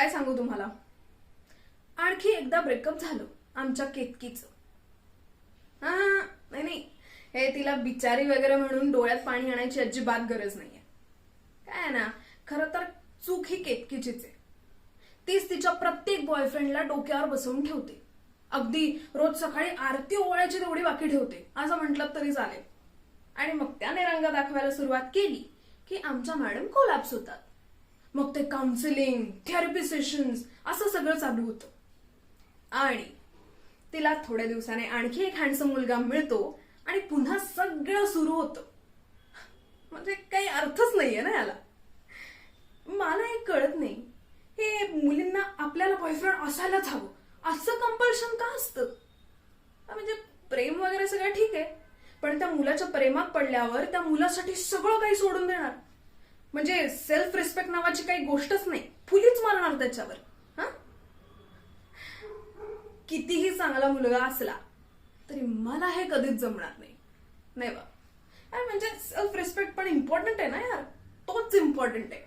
काय सांगू तुम्हाला, आणखी एकदा ब्रेकअप झालं आमच्या केतकीचं. नाही नाही, हे तिला बिचारी वगैरे म्हणून डोळ्यात पाणी आणायची अजिबात गरज नाहीये. काय ना, खरं तर चूक ही केतकीचीच आहे. तीच तिच्या प्रत्येक बॉयफ्रेंडला डोक्यावर बसवून ठेवते. अगदी रोज सकाळी आरती ओवाळायची तेवढी बाकी ठेवते असं म्हटलं तरी चालेल. आणि मग त्याने रंग दाखवायला सुरुवात केली की आमच्या मॅडम कोलॅप्स होतात. मग ते काउन्सिलिंग, थेरपी सेशन्स असं सगळं चालू होतं. आणि तिला थोड्या दिवसाने आणखी एक हँडसम मुलगा मिळतो आणि पुन्हा सगळं सुरू होतं. म्हणजे काही अर्थच नाहीये ना याला. मला हे कळत नाही, हे मुलींना आपल्याला बॉयफ्रेंड असायलाच हवं असं कंपल्शन का असतं. म्हणजे प्रेम वगैरे सगळं ठीक आहे, पण त्या मुलाच्या प्रेमात पडल्यावर त्या मुलासाठी सगळं काही सोडून देणार म्हणजे सेल्फ रिस्पेक्ट नावाची काही गोष्टच नाही, फुलीच मारणार त्याच्यावर. कितीही चांगला मुलगा असला तरी मला हे कधीच जमणार नाही. नाही बा, म्हणजे सेल्फ रिस्पेक्ट पण इम्पॉर्टंट आहे ना यार, तोच इम्पॉर्टंट आहे.